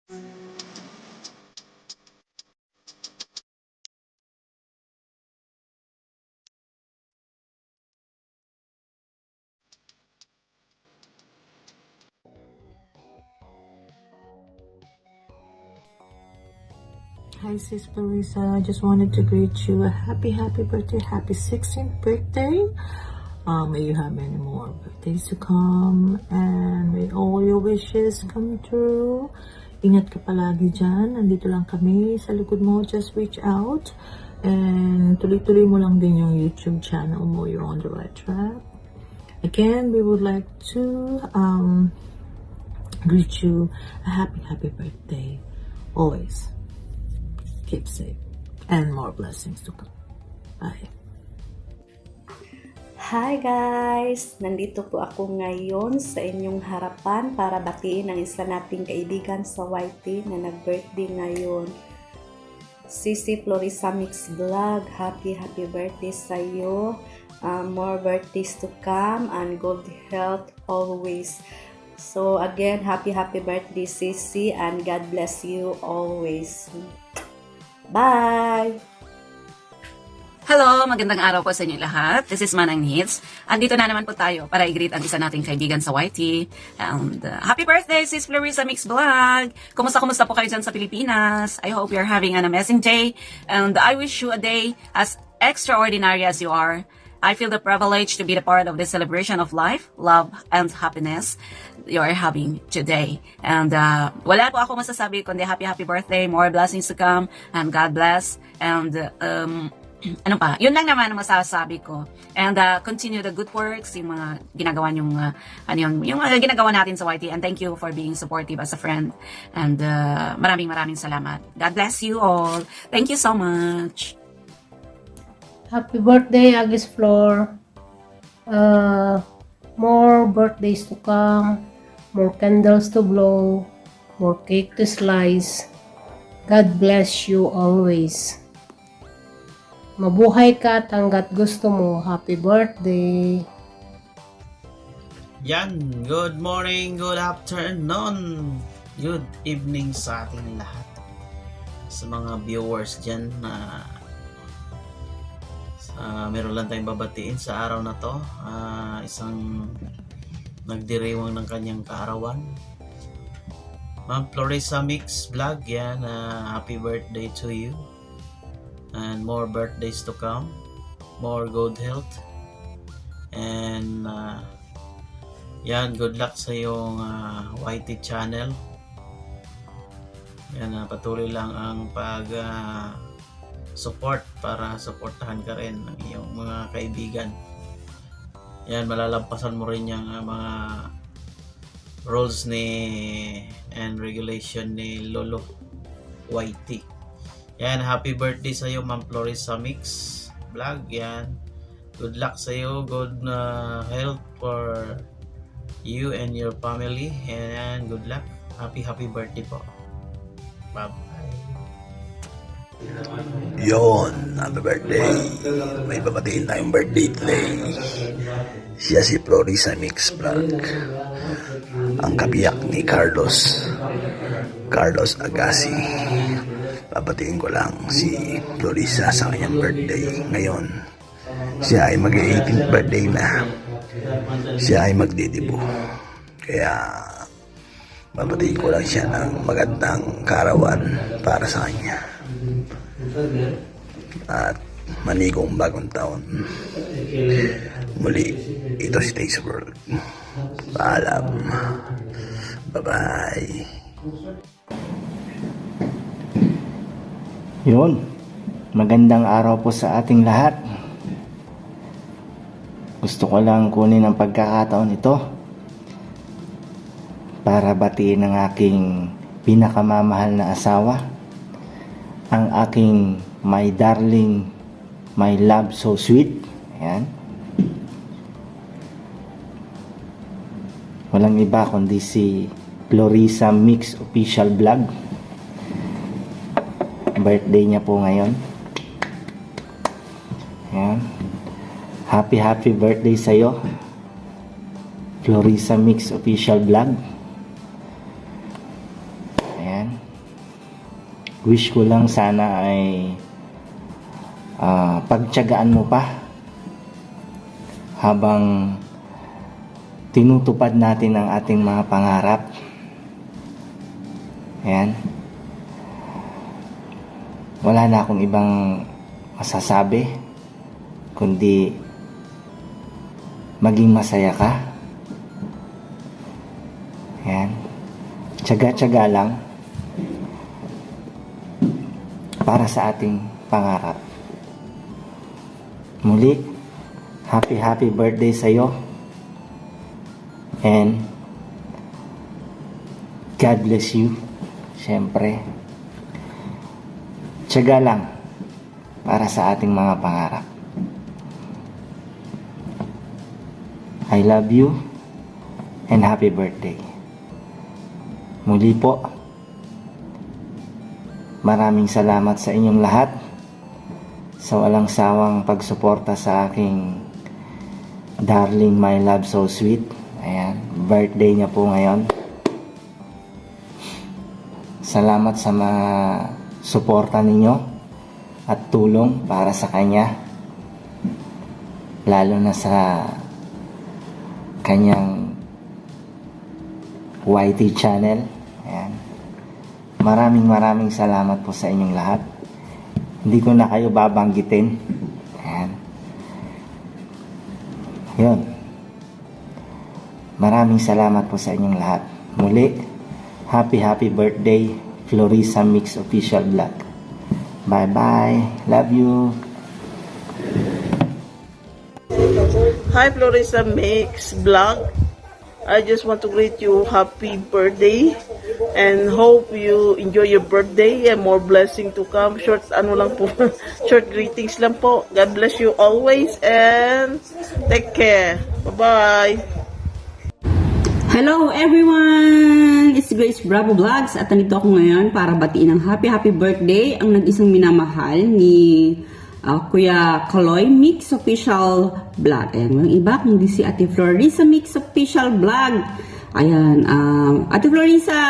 Hi Sis Clarissa, just wanted to greet you a happy birthday, happy 16th birthday. May you have many more birthdays to come and may all your wishes come true. Ingat ka palagi dyan, nandito lang kami sa likod mo, just reach out and tuloy-tuloy mo lang din yung YouTube channel mo, you're on the right track. Again, we would like to greet you a happy birthday, always. Keep safe and more blessings to come. Bye. Hi guys! Nandito po ako ngayon sa inyong harapan para batiin ang isa nating kaibigan sa YT na nag-birthday ngayon. Sisi Florissa Mix Vlog, happy birthday sa iyo. More birthdays to come and good health always. So again, happy birthday Sisi and God bless you always. Bye! Hello! Magandang araw po sa inyo lahat. This is Manang Needs. Andito na naman po tayo para i-greet ang isa nating kaibigan sa YT. And happy birthday, Sis Florissa Mix Vlog! Kumusta po kayo dyan sa Pilipinas? I hope you're having an amazing day. And I wish you a day as extraordinary as you are. I feel the privilege to be the part of this celebration of life, love, and happiness you are having today. And wala po ako masasabi kundi happy birthday, more blessings to come, and God bless. And ano pa, yun lang naman ang masasabi ko. And continue the good works, yung mga ginagawa yung ginagawa natin sa YT. And thank you for being supportive as a friend. And maraming salamat. God bless you all. Thank you so much. Happy birthday, Agis Flor. More birthdays to come, more candles to blow, more cake to slice. God bless you always. Mabuhay ka hanggat gusto mo. Happy birthday. Yan, good morning, good afternoon, good evening sa ating lahat. Sa mga viewers dyan na meron lang tayong babatiin sa araw na to. Isang nagdiriwang ng kanyang kaarawan. Ma'am Florissa Mix Vlog, yan, happy birthday to you. And more birthdays to come. More good health. And yan, good luck sa iyong YT channel. Yan, patuloy lang ang support para supportahan ka rin ng iyong mga kaibigan. Yan, malalampasan mo rin yung mga rules and regulation ni Lolo YT. Yan, happy birthday sa iyo, Ma'am Florissa Mix Vlog. Yan, good luck sa iyo, good health for you and your family, and good luck. Happy birthday po. Bye. Yon, happy birthday. May babatiin tayong birthday today. Siya si Florissa Mix Vlog. Ang kabiyak ni Carlos Agassi. Babatiin ko lang si Florissa sa kanyang birthday ngayon. Siya ay mag-18th birthday na. Siya ay magdidibo. Kaya babatiin ko lang siya ng magandang kaarawan para sa kanya. At manigong bagong taon. Muli, ito si Taste World. Paalam. Bye-bye. Yun, magandang araw po sa ating lahat. Gusto ko lang kunin ang pagkakataon ito para batiin ang aking pinakamamahal na asawa, ang aking my darling, my love so sweet. Ayan. Walang iba kundi si Florissa Mix Official Vlog. Birthday niya po ngayon. Ayan. Happy birthday sa'yo, Florissa Mix Official Vlog. Ayan. wish ko lang sana ay pagtiyagaan mo pa habang tinutupad natin ang ating mga pangarap. Ayan. Wala na akong ibang masasabi kundi maging masaya ka. Ayan. Tiyaga-tiyaga lang para sa ating pangarap. Muli, happy birthday sa'yo. And God bless you. Siyempre, tiyaga lang para sa ating mga pangarap. I love you and happy birthday. Muli po, maraming salamat sa inyong lahat sa walang sawang pagsuporta sa aking darling My Love So Sweet. Ayan, birthday niya po ngayon. Salamat sa mga suporta ninyo at tulong para sa kanya, lalo na sa kanyang YT channel. Ayan. Maraming salamat po sa inyong lahat. Hindi ko na kayo babanggitin. Ayan. Yun. Maraming salamat po sa inyong lahat. Muli, happy birthday, Florissa Mix Official Vlog. Bye-bye. Love you. Hi Florissa Mix Vlog. I just want to greet you happy birthday and hope you enjoy your birthday and more blessing to come. Short short greetings lang po. God bless you always and take care. Bye-bye. Hello everyone! It's Grace Bravo Vlogs at nandito ako ngayon para batiin ng happy birthday ang nag-isang minamahal ni Kuya Kaloy Mix Official Vlog. Ayan, yung iba kundi si Ate Florissa Mix Official Vlog. Ayan, Ate Florissa,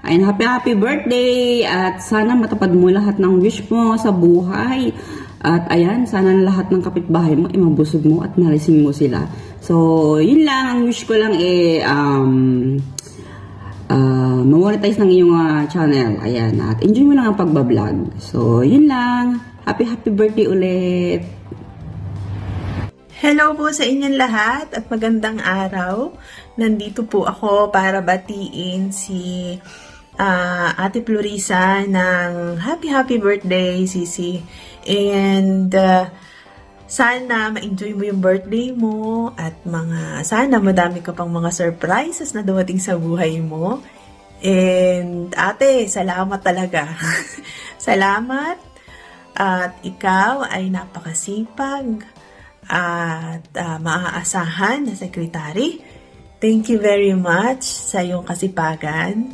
ayan, happy birthday at sana matupad mo lahat ng wish mo sa buhay. At ayan, sana lahat ng kapitbahay mo mabusog mo at malisin mo sila. So, yun lang, ang wish ko lang ma-monetize ng iyong channel. Ayan, at enjoy mo lang ang pagbablog. So, yun lang. Happy birthday ulit! Hello po sa inyong lahat at magandang araw. Nandito po ako para batiin si Ate Florissa ng happy birthday, Sisi. And sana ma-enjoy mo yung birthday mo at sana madami ka pang mga surprises na dumating sa buhay mo. And ate, salamat talaga. Salamat. At ikaw ay napakasipag at maaasahan na sekretary. Thank you very much sa iyong kasipagan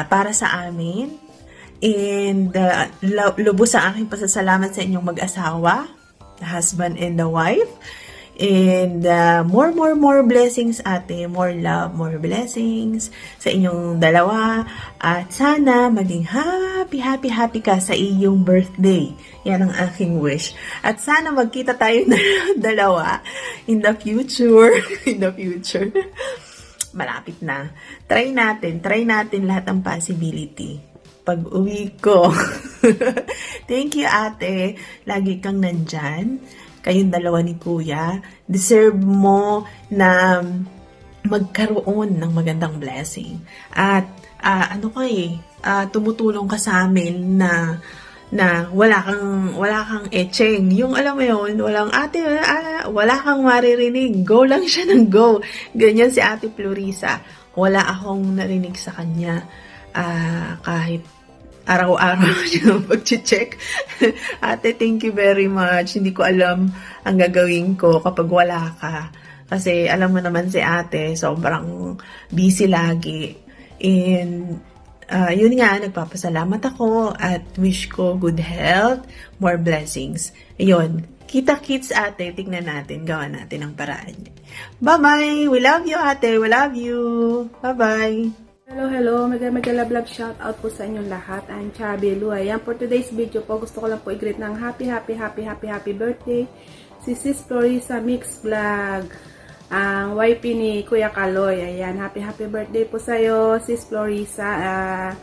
para sa amin. And lubos sa aking pasasalamat sa inyong mag-asawa, the husband and the wife. And more blessings ate, more love, more blessings sa inyong dalawa. At sana maging happy ka sa iyong birthday. Yan ang aking wish. At sana magkita tayo na dalawa in the future. Malapit na. Try natin lahat ng possibility. Pag uwi ko. Thank you ate. Lagi kang nandyan. Kayong dalawa ni Kuya, deserve mo na magkaroon ng magandang blessing. At tumutulong ka sa amin na wala kang etcheng. Yung alam mo yun, wala kang maririnig. Go lang siya ng go. Ganyan si Ate Florissa. Wala akong narinig sa kanya kahit araw-araw yung pag-check. Ate, thank you very much. Hindi ko alam ang gagawin ko kapag wala ka. Kasi alam mo naman si ate, sobrang busy lagi. And yun nga, nagpapasalamat ako at wish ko good health, more blessings. Ayun, kita-kits ate, tignan natin, gawa natin ang paraan. Bye-bye! We love you ate, we love you! Bye-bye! Hello, mega love shout out po sa inyong lahat. I'm Chubby Lu. Ayan, for today's video po, gusto ko lang po i-greet ng happy birthday si Sis Florisa Mix Vlog, ang YP ni Kuya Kaloy. Ayan, happy birthday po sa'yo, Sis Florisa.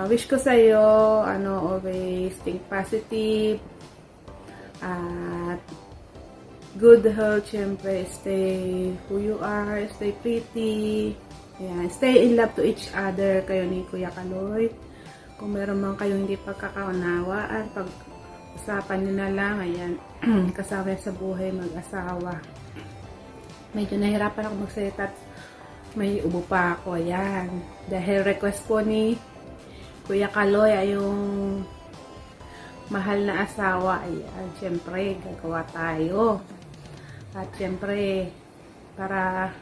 Wish ko sa'yo, always think positive, at good health, syempre, stay who you are, stay pretty. Ayan, stay in love to each other kayo ni Kuya Kaloy. Kung meron man kayong hindi pagkakaunawaan, pag-usapan nyo na lang. Ayan, kasama sa buhay mag-asawa. Medyo nahirapan ako magsalita at may ubo pa ako. Ayan, dahil request po ni Kuya Kaloy ay yung mahal na asawa. Ayan, syempre, gagawa tayo. At syempre, para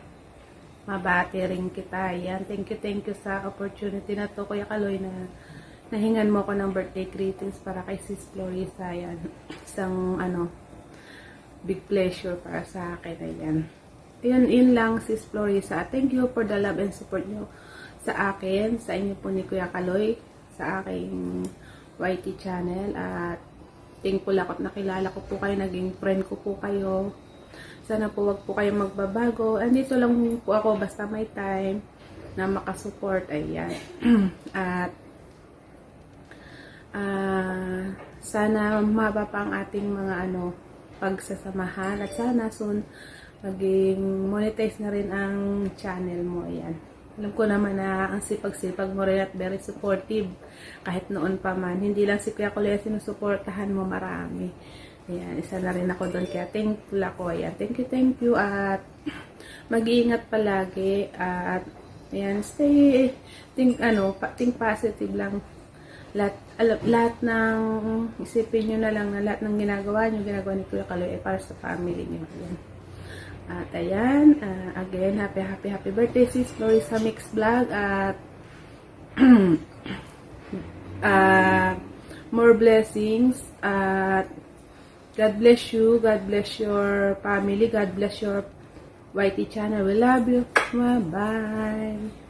mabati rin kita. Ayan, thank you sa opportunity na to, Kuya Kaloy, na nahingan mo ko ng birthday greetings para kay Sis Florisa. Ayan, isang big pleasure para sa akin. Ayan, yun lang, Sis Florisa. Thank you for the love and support nyo sa akin, sa inyo po ni Kuya Kaloy, sa aking YT channel. At thankful ako at nakilala ko po kayo, naging friend ko po kayo. Sana po wag po kayong magbabago. Andito lang po ako basta may time na makasupport. Ayan. At sana mababa pa ang ating mga pagsasamahan. At sana soon maging monetize na rin ang channel mo. Ayan. Alam ko naman na ang sipag-sipag mo rin at very supportive. Kahit noon pa man. Hindi lang si Kuya Kaloy sinusuportahan mo, marami. Ayan, isa na rin ako doon. Kaya thankful ako. Ayan, thank you. At mag-iingat palagi. At ayan, think positive lang. Lahat ng isipin nyo na lang na lahat ng ginagawa ni Kuya Kaloy ay para sa family nyo. Ayan. At ayan, again, happy birthday, Sis Florisa Mix Vlog. At more blessings. At God bless you. God bless your family. God bless your YT channel. We love you. Bye-bye.